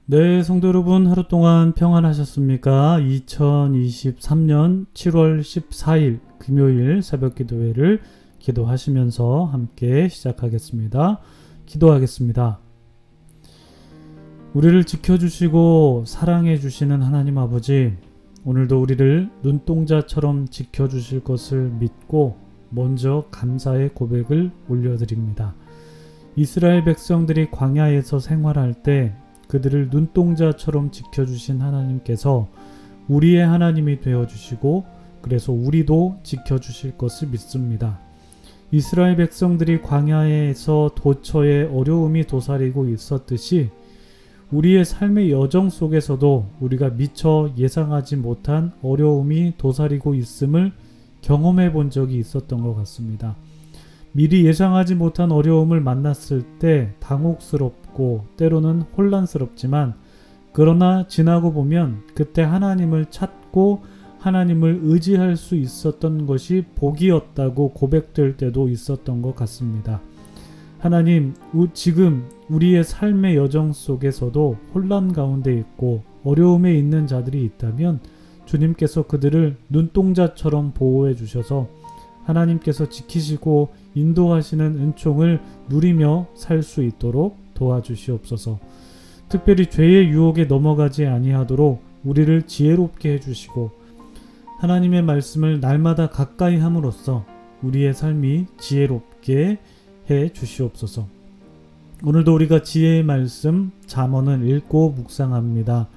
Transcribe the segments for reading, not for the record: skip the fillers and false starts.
네, 성도 여러분, 하루 동안 평안하셨습니까? 2023년 7월 14일 금요일 새벽 기도회를 기도하시면서 함께 시작하겠습니다. 기도하겠습니다. 우리를 지켜주시고 사랑해주시는 하나님 아버지, 오늘도 우리를 눈동자처럼 지켜주실 것을 믿고 먼저 감사의 고백을 올려드립니다. 이스라엘 백성들이 광야에서 생활할 때 그들을 눈동자처럼 지켜주신 하나님께서 우리의 하나님이 되어주시고 그래서 우리도 지켜주실 것을 믿습니다. 이스라엘 백성들이 광야에서 도처에 어려움이 도사리고 있었듯이 우리의 삶의 여정 속에서도 우리가 미처 예상하지 못한 어려움이 도사리고 있음을 경험해 본 적이 있었던 것 같습니다. 미리 예상하지 못한 어려움을 만났을 때 당혹스럽고 때로는 혼란스럽지만 그러나 지나고 보면 그때 하나님을 찾고 하나님을 의지할 수 있었던 것이 복이었다고 고백될 때도 있었던 것 같습니다. 하나님, 지금 우리의 삶의 여정 속에서도 혼란 가운데 있고 어려움에 있는 자들이 있다면 주님께서 그들을 눈동자처럼 보호해 주셔서 하나님께서 지키시고 인도하시는 은총을 누리며 살 수 있도록 도와주시옵소서. 특별히 죄의 유혹에 넘어가지 아니하도록 우리를 지혜롭게 해주시고 하나님의 말씀을 날마다 가까이 함으로써 우리의 삶이 지혜롭게 해 주시옵소서. 오늘도 우리가 지혜의 말씀 잠언을 읽고 묵상합니다.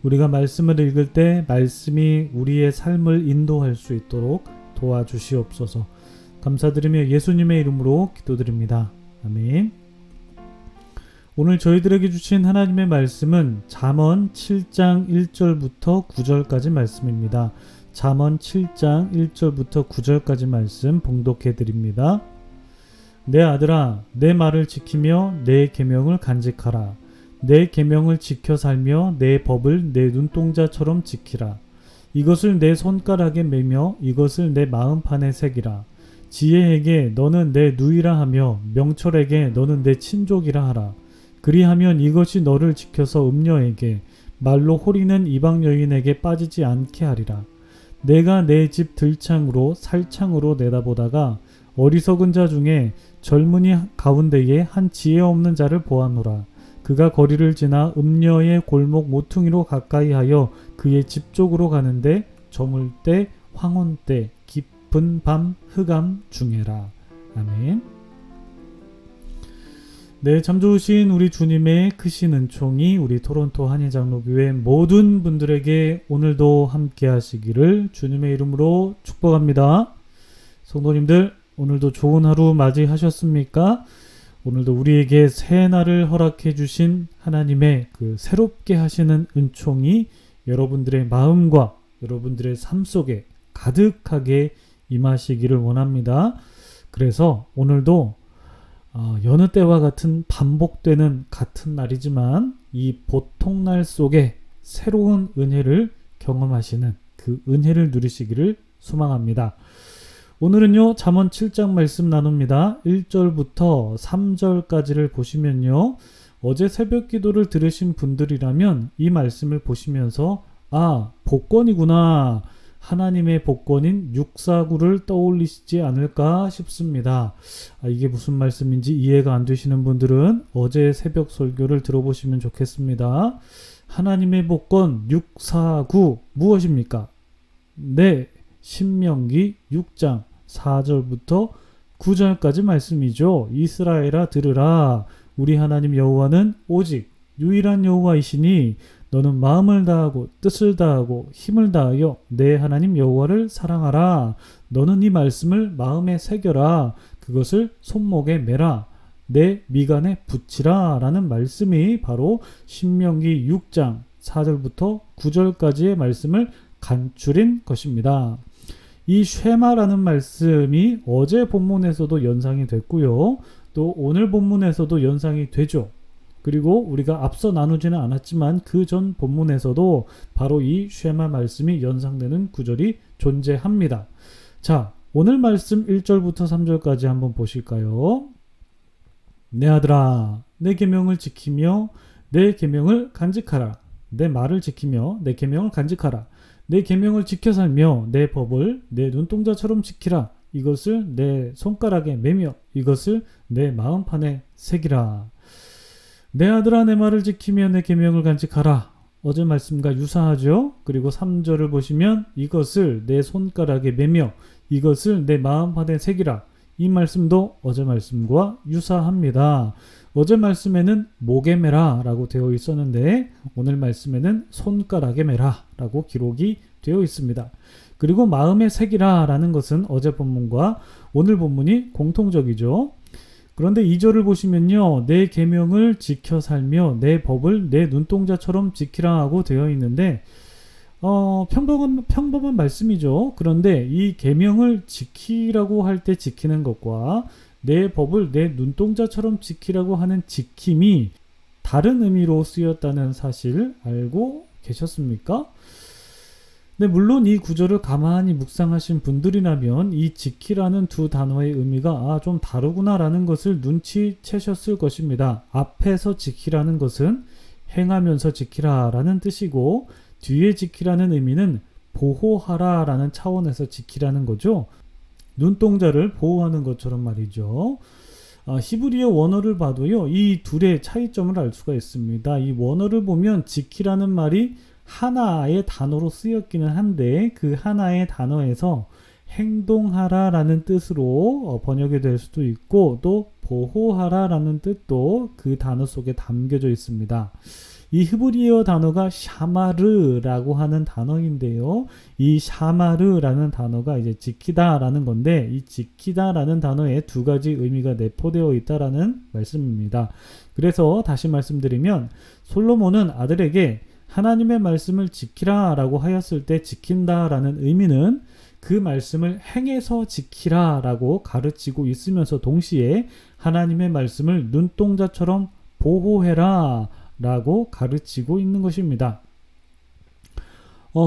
우리가 말씀을 읽을 때 말씀이 우리의 삶을 인도할 수 있도록 도와주시옵소서. 감사드리며 예수님의 이름으로 기도드립니다. 아멘. 오늘 저희들에게 주신 하나님의 말씀은 잠언 7장 1절부터 9절까지 말씀입니다. 잠언 7장 1절부터 9절까지 말씀 봉독해 드립니다. 내 아들아, 내 말을 지키며 내 계명을 간직하라. 내 계명을 지켜 살며 내 법을 내 눈동자처럼 지키라. 이것을 내 손가락에 매며 이것을 내 마음판에 새기라. 지혜에게 너는 내 누이라 하며 명철에게 너는 내 친족이라 하라. 그리하면 이것이 너를 지켜서 음녀에게 말로 호리는 이방 여인에게 빠지지 않게 하리라. 내가 내 집 들창으로 살창으로 내다보다가 어리석은 자 중에 젊은이 가운데에 한 지혜 없는 자를 보아노라. 그가 거리를 지나 음녀의 골목 모퉁이로 가까이 하여 그의 집 쪽으로 가는데 저물 때 황혼 때 깊은 밤 흑암 중에라. 아멘. 네, 참 좋으신 우리 주님의 크신 은총이 우리 토론토 한인장로교회 모든 분들에게 오늘도 함께 하시기를 주님의 이름으로 축복합니다. 성도님들, 오늘도 좋은 하루 맞이하셨습니까? 오늘도 우리에게 새 날을 허락해 주신 하나님의 그 새롭게 하시는 은총이 여러분들의 마음과 여러분들의 삶 속에 가득하게 임하시기를 원합니다. 그래서 오늘도 여느 때와 같은 반복되는 같은 날이지만 이 보통날 속에 새로운 은혜를 경험하시는 그 은혜를 누리시기를 소망합니다. 오늘은요, 잠언 7장 말씀 나눕니다. 1절부터 3절까지를 보시면요, 어제 새벽 기도를 들으신 분들이라면 이 말씀을 보시면서 복권이구나, 하나님의 복권인 육사구를 떠올리시지 않을까 싶습니다. 이게 무슨 말씀인지 이해가 안 되시는 분들은 어제 새벽 설교를 들어보시면 좋겠습니다. 하나님의 복권 육사구 무엇입니까? 네, 신명기 6장 4절부터 9절까지 말씀이죠. 이스라엘아 들으라. 우리 하나님 여호와는 오직 유일한 여호와이시니 너는 마음을 다하고 뜻을 다하고 힘을 다하여 내 하나님 여호와를 사랑하라. 너는 이 말씀을 마음에 새겨라. 그것을 손목에 매라. 내 미간에 붙이라. 라는 말씀이 바로 신명기 6장 4절부터 9절까지의 말씀을 간추린 것입니다. 이 쉐마라는 말씀이 어제 본문에서도 연상이 됐고요. 또 오늘 본문에서도 연상이 되죠. 그리고 우리가 앞서 나누지는 않았지만 그 전 본문에서도 바로 이 쉐마 말씀이 연상되는 구절이 존재합니다. 자, 오늘 말씀 1절부터 3절까지 한번 보실까요? 내 아들아, 내 계명을 지키며 내 계명을 간직하라. 내 말을 지키며 내 계명을 간직하라. 내 계명을 지켜 살며 내 법을 내 눈동자처럼 지키라. 이것을 내 손가락에 매며 이것을 내 마음판에 새기라. 내 아들아 내 말을 지키며 내 계명을 간직하라. 어제 말씀과 유사하죠. 그리고 3절을 보시면 이것을 내 손가락에 매며 이것을 내 마음판에 새기라. 이 말씀도 어제 말씀과 유사합니다. 어제 말씀에는 목에 매라 라고 되어 있었는데 오늘 말씀에는 손가락에 매라 라고 기록이 되어 있습니다. 그리고 마음에 새기라 라는 것은 어제 본문과 오늘 본문이 공통적이죠. 그런데 2절을 보시면요. 내 계명을 지켜 살며 내 법을 내 눈동자처럼 지키라 하고 되어 있는데 평범한 말씀이죠. 그런데 이 계명을 지키라고 할 때 지키는 것과 내 법을 내 눈동자처럼 지키라고 하는 지킴이 다른 의미로 쓰였다는 사실 알고 계셨습니까? 네, 물론 이 구절을 가만히 묵상하신 분들이라면 이 지키라는 두 단어의 의미가 좀 다르구나라는 것을 눈치채셨을 것입니다. 앞에서 지키라는 것은 행하면서 지키라라는 뜻이고 뒤에 지키라는 의미는 보호하라라는 차원에서 지키라는 거죠. 눈동자를 보호하는 것처럼 말이죠. 히브리어 원어를 봐도요. 이 둘의 차이점을 알 수가 있습니다. 이 원어를 보면 지키라는 말이 하나의 단어로 쓰였기는 한데 그 하나의 단어에서 행동하라 라는 뜻으로 번역이 될 수도 있고 또 보호하라 라는 뜻도 그 단어 속에 담겨져 있습니다. 이 히브리어 단어가 샤마르라고 하는 단어인데요. 이 샤마르라는 단어가 이제 지키다라는 건데 이 지키다라는 단어에 두 가지 의미가 내포되어 있다라는 말씀입니다. 그래서 다시 말씀드리면 솔로몬은 아들에게 하나님의 말씀을 지키라 라고 하였을 때 지킨다 라는 의미는 그 말씀을 행해서 지키라 라고 가르치고 있으면서 동시에 하나님의 말씀을 눈동자처럼 보호해라 라고 가르치고 있는 것입니다.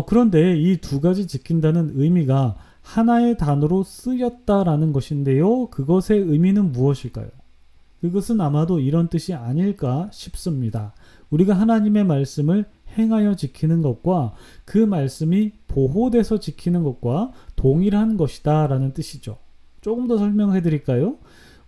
그런데 이 두 가지 지킨다는 의미가 하나의 단어로 쓰였다라는 것인데요. 그것의 의미는 무엇일까요? 그것은 아마도 이런 뜻이 아닐까 싶습니다. 우리가 하나님의 말씀을 행하여 지키는 것과 그 말씀이 보호돼서 지키는 것과 동일한 것이다 라는 뜻이죠. 조금 더 설명해 드릴까요?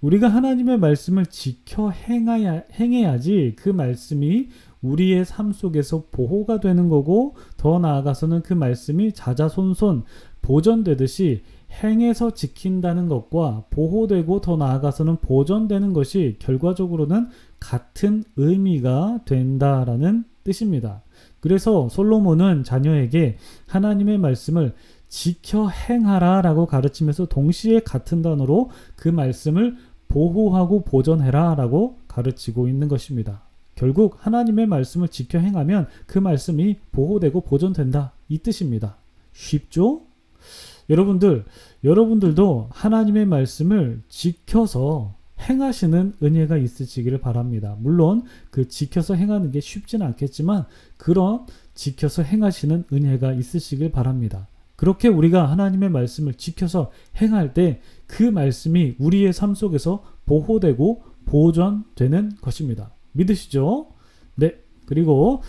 우리가 하나님의 말씀을 지켜 행해야지 그 말씀이 우리의 삶 속에서 보호가 되는 거고 더 나아가서는 그 말씀이 자자손손 보존되듯이 행해서 지킨다는 것과 보호되고 더 나아가서는 보존되는 것이 결과적으로는 같은 의미가 된다라는 뜻입니다. 그래서 솔로몬은 자녀에게 하나님의 말씀을 지켜 행하라 라고 가르치면서 동시에 같은 단어로 그 말씀을 보호하고 보존해라 라고 가르치고 있는 것입니다. 결국 하나님의 말씀을 지켜 행하면 그 말씀이 보호되고 보존된다 이 뜻입니다. 쉽죠? 여러분들도 하나님의 말씀을 지켜서 행하시는 은혜가 있으시기를 바랍니다. 물론 그 지켜서 행하는 게 쉽지는 않겠지만 그런 지켜서 행하시는 은혜가 있으시길 바랍니다. 그렇게 우리가 하나님의 말씀을 지켜서 행할 때 그 말씀이 우리의 삶 속에서 보호되고 보존되는 것입니다. 믿으시죠? 네. 그리고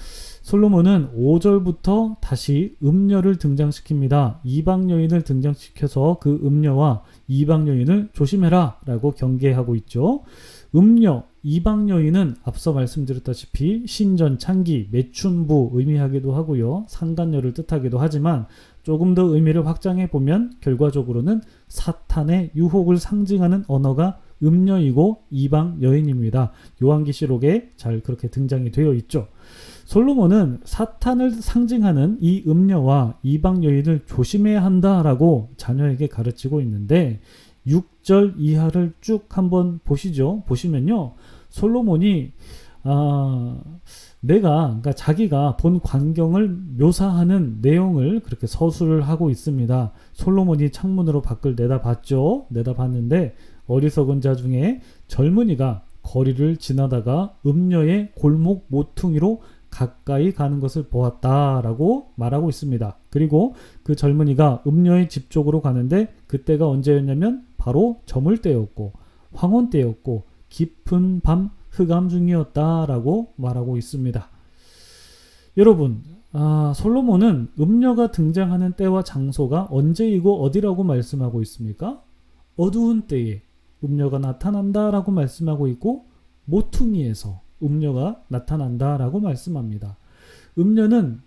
솔로몬은 5절부터 다시 음녀를 등장시킵니다. 이방 여인을 등장시켜서 그 음녀와 이방 여인을 조심해라 라고 경계하고 있죠. 음녀, 이방 여인은 앞서 말씀드렸다시피 신전, 창기, 매춘부 의미하기도 하고요. 상간녀를 뜻하기도 하지만 조금 더 의미를 확장해 보면 결과적으로는 사탄의 유혹을 상징하는 언어가 음녀이고 이방 여인입니다. 요한계시록에 잘 그렇게 등장이 되어 있죠. 솔로몬은 사탄을 상징하는 이 음녀와 이방 여인을 조심해야 한다라고 자녀에게 가르치고 있는데 6절 이하를 쭉 한번 보시죠. 보시면요. 솔로몬이 그러니까 자기가 본 광경을 묘사하는 내용을 그렇게 서술을 하고 있습니다. 솔로몬이 창문으로 밖을 내다봤죠. 내다봤는데 어리석은 자 중에 젊은이가 거리를 지나다가 음녀의 골목 모퉁이로 가까이 가는 것을 보았다라고 말하고 있습니다. 그리고 그 젊은이가 음녀의 집 쪽으로 가는데 그때가 언제였냐면 바로 저물 때였고 황혼 때였고 깊은 밤 흑암 중이었다라고 말하고 있습니다. 여러분, 솔로몬은 음녀가 등장하는 때와 장소가 언제이고 어디라고 말씀하고 있습니까? 어두운 때에 음녀가 나타난다라고 말씀하고 있고 모퉁이에서 음녀가 나타난다라고 말씀합니다. 음녀는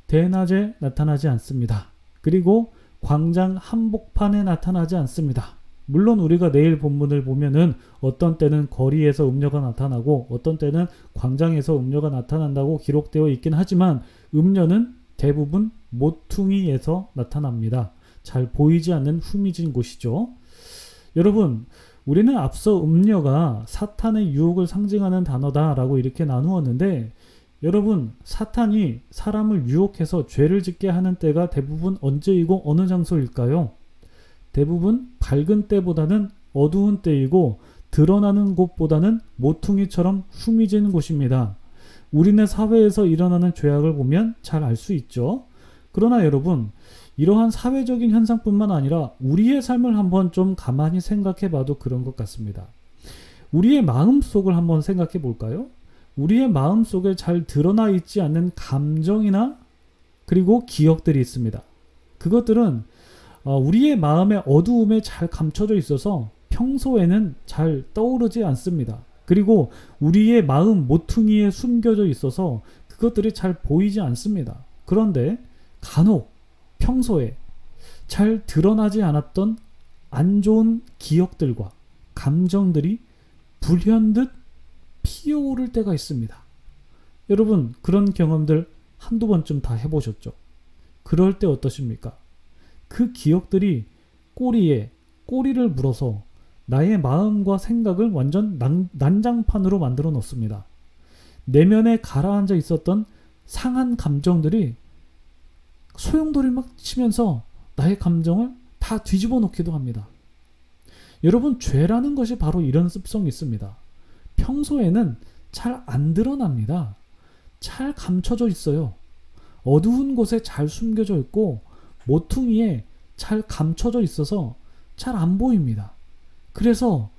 대낮에 나타나지 않습니다. 그리고 광장 한복판에 나타나지 않습니다. 물론 우리가 내일 본문을 보면은 어떤 때는 거리에서 음녀가 나타나고 어떤 때는 광장에서 음녀가 나타난다고 기록되어 있긴 하지만 음녀는 대부분 모퉁이에서 나타납니다. 잘 보이지 않는 후미진 곳이죠. 여러분, 우리는 앞서 음녀가 사탄의 유혹을 상징하는 단어다라고 이렇게 나누었는데 여러분, 사탄이 사람을 유혹해서 죄를 짓게 하는 때가 대부분 언제이고 어느 장소일까요? 대부분 밝은 때보다는 어두운 때이고 드러나는 곳보다는 모퉁이처럼 후미진 곳입니다. 우리네 사회에서 일어나는 죄악을 보면 잘 알 수 있죠. 그러나 여러분, 이러한 사회적인 현상뿐만 아니라 우리의 삶을 한번 좀 가만히 생각해 봐도 그런 것 같습니다. 우리의 마음속을 한번 생각해 볼까요? 우리의 마음속에 잘 드러나 있지 않는 감정이나 그리고 기억들이 있습니다. 그것들은 우리의 마음의 어두움에 잘 감춰져 있어서 평소에는 잘 떠오르지 않습니다. 그리고 우리의 마음 모퉁이에 숨겨져 있어서 그것들이 잘 보이지 않습니다. 그런데 간혹 평소에 잘 드러나지 않았던 안 좋은 기억들과 감정들이 불현듯 피어오를 때가 있습니다. 여러분, 그런 경험들 한두 번쯤 다 해보셨죠? 그럴 때 어떠십니까? 그 기억들이 꼬리에 꼬리를 물어서 나의 마음과 생각을 완전 난장판으로 만들어 놓습니다. 내면에 가라앉아 있었던 상한 감정들이 소용돌이 막 치면서 나의 감정을 다 뒤집어 놓기도 합니다. 여러분, 죄라는 것이 바로 이런 습성이 있습니다. 평소에는 잘 안 드러납니다. 잘 감춰져 있어요. 어두운 곳에 잘 숨겨져 있고 모퉁이에 잘 감춰져 있어서 잘 안 보입니다. 그래서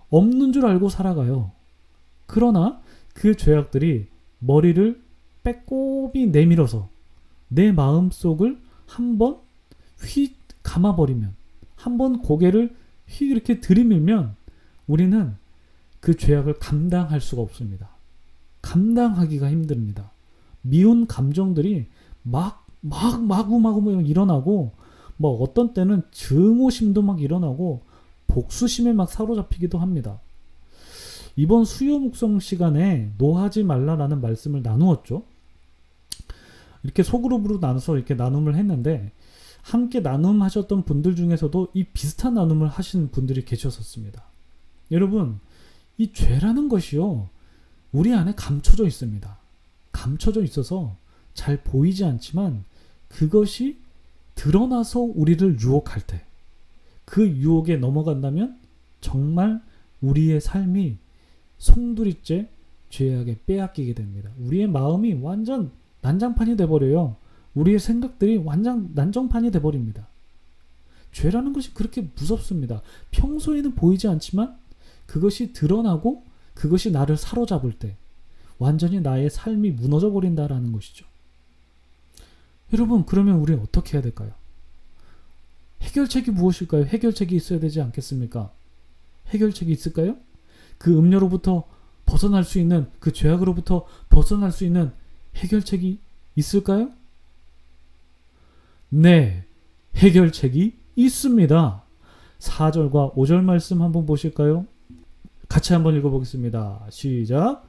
없는 줄 알고 살아가요. 그러나 그 죄악들이 머리를 빼꼼히 내밀어서 내 마음속을 한번 휙 감아버리면, 한번 고개를 휙 이렇게 들이밀면 우리는 그 죄악을 감당할 수가 없습니다. 감당하기가 힘듭니다. 미운 감정들이 마구마구 일어나고, 뭐 어떤 때는 증오심도 막 일어나고 복수심에 막 사로잡히기도 합니다. 이번 수요 묵상 시간에 노하지 말라라는 말씀을 나누었죠. 이렇게 소그룹으로 나눠서 이렇게 나눔을 했는데 함께 나눔하셨던 분들 중에서도 이 비슷한 나눔을 하신 분들이 계셨었습니다. 여러분, 이 죄라는 것이요, 우리 안에 감춰져 있습니다. 감춰져 있어서 잘 보이지 않지만 그것이 드러나서 우리를 유혹할 때, 그 유혹에 넘어간다면 정말 우리의 삶이 송두리째 죄악에 빼앗기게 됩니다. 우리의 마음이 완전 난장판이 돼버려요. 우리의 생각들이 완전 난장판이 돼버립니다. 죄라는 것이 그렇게 무섭습니다. 평소에는 보이지 않지만 그것이 드러나고 그것이 나를 사로잡을 때 완전히 나의 삶이 무너져 버린다라는 것이죠. 여러분, 그러면 우리는 어떻게 해야 될까요? 해결책이 무엇일까요? 해결책이 있어야 되지 않겠습니까? 해결책이 있을까요? 그 음료로부터 벗어날 수 있는, 그 죄악으로부터 벗어날 수 있는 해결책이 있을까요? 네, 해결책이 있습니다. 4절과 5절 말씀 한번 보실까요? 같이 한번 읽어보겠습니다. 시작.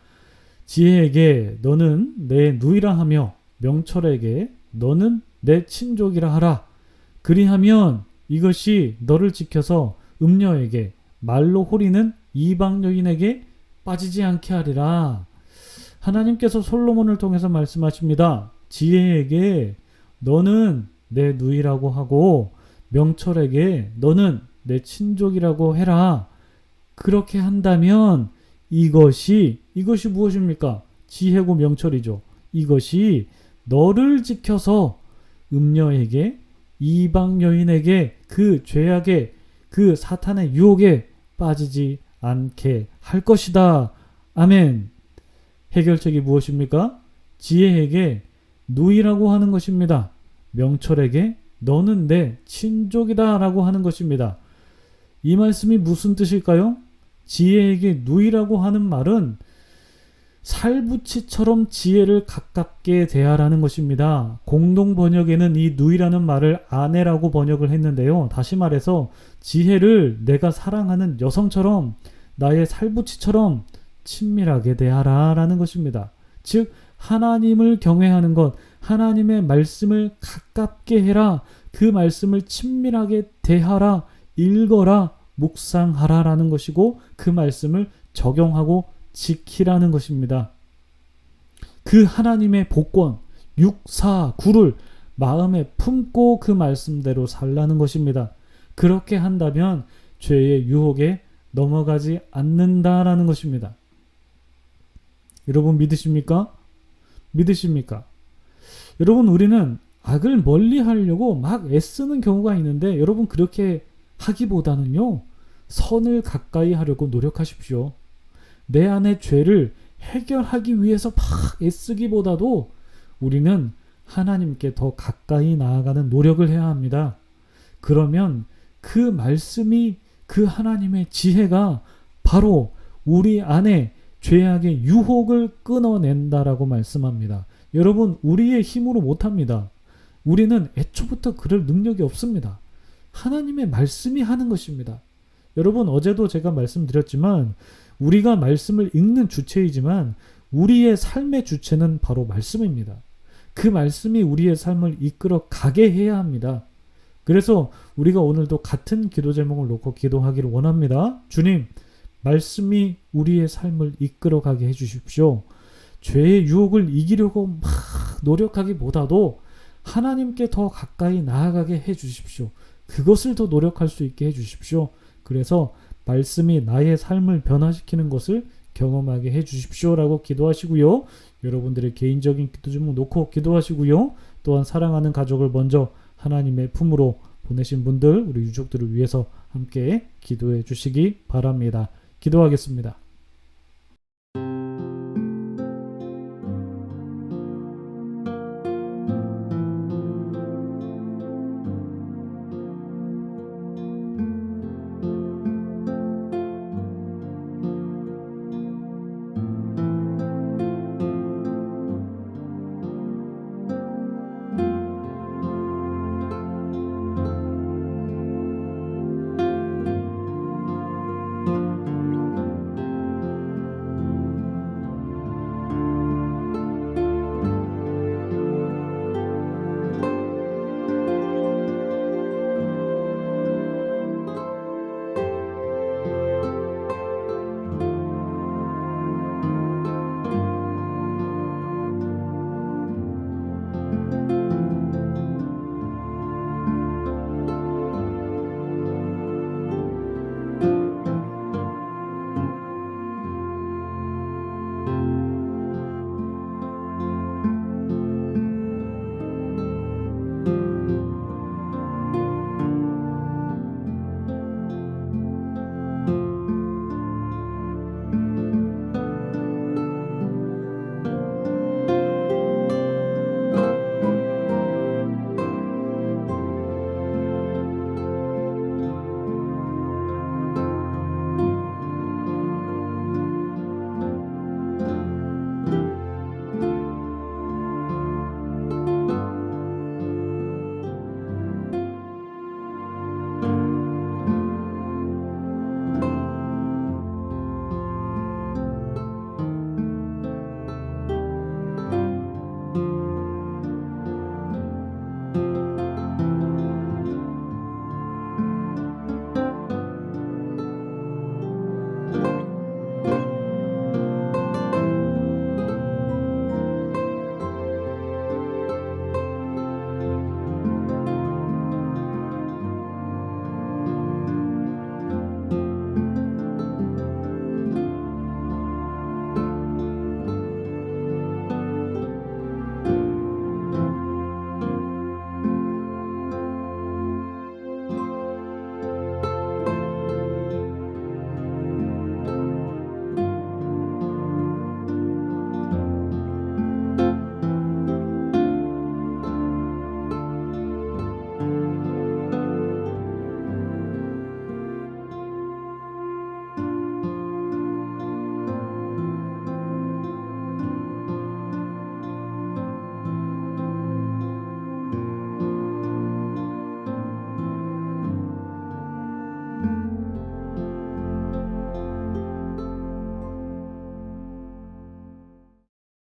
지혜에게 너는 내 누이라 하며 명철에게 너는 내 친족이라 하라. 그리하면 이것이 너를 지켜서 음녀에게 말로 호리는 이방 여인에게 빠지지 않게 하리라. 하나님께서 솔로몬을 통해서 말씀하십니다. 지혜에게 너는 내 누이라고 하고 명철에게 너는 내 친족이라고 해라. 그렇게 한다면 이것이 무엇입니까? 지혜고 명철이죠. 이것이 너를 지켜서 음녀에게, 이방 여인에게, 그 죄악에, 그 사탄의 유혹에 빠지지 않게 할 것이다 아멘. 해결책이 무엇입니까? 지혜에게 누이라고 하는 것입니다. 명철에게 너는 내 친족이다 라고 하는 것입니다. 이 말씀이 무슨 뜻일까요? 지혜에게 누이라고 하는 말은 살부치처럼 지혜를 가깝게 대하라는 것입니다. 공동 번역에는 이 누이라는 말을 아내라고 번역을 했는데요. 다시 말해서 지혜를 내가 사랑하는 여성처럼 나의 살부치처럼 친밀하게 대하라 라는 것입니다. 즉 하나님을 경외하는 것, 하나님의 말씀을 가깝게 해라, 그 말씀을 친밀하게 대하라, 읽어라, 묵상하라 라는 것이고 그 말씀을 적용하고 지키라는 것입니다. 그 하나님의 복권, 육사, 구를 마음에 품고 그 말씀대로 살라는 것입니다. 그렇게 한다면 죄의 유혹에 넘어가지 않는다라는 것입니다. 여러분 믿으십니까? 믿으십니까? 여러분 우리는 악을 멀리 하려고 막 애쓰는 경우가 있는데 여러분 그렇게 하기보다는요 선을 가까이 하려고 노력하십시오. 내 안의 죄를 해결하기 위해서 막 애쓰기보다도 우리는 하나님께 더 가까이 나아가는 노력을 해야 합니다. 그러면 그 말씀이 그 하나님의 지혜가 바로 우리 안에 죄악의 유혹을 끊어낸다라고 말씀합니다. 여러분 우리의 힘으로 못합니다. 우리는 애초부터 그럴 능력이 없습니다. 하나님의 말씀이 하는 것입니다. 여러분 어제도 제가 말씀드렸지만 우리가 말씀을 읽는 주체이지만 우리의 삶의 주체는 바로 말씀입니다. 그 말씀이 우리의 삶을 이끌어 가게 해야 합니다. 그래서 우리가 오늘도 같은 기도 제목을 놓고 기도하기를 원합니다. 주님, 말씀이 우리의 삶을 이끌어 가게 해주십시오. 죄의 유혹을 이기려고 막 노력하기보다도 하나님께 더 가까이 나아가게 해주십시오. 그것을 더 노력할 수 있게 해주십시오. 그래서 말씀이 나의 삶을 변화시키는 것을 경험하게 해주십시오 라고 기도하시고요. 여러분들의 개인적인 기도 제목 놓고 기도하시고요. 또한 사랑하는 가족을 먼저 하나님의 품으로 보내신 분들, 우리 유족들을 위해서 함께 기도해 주시기 바랍니다. 기도하겠습니다.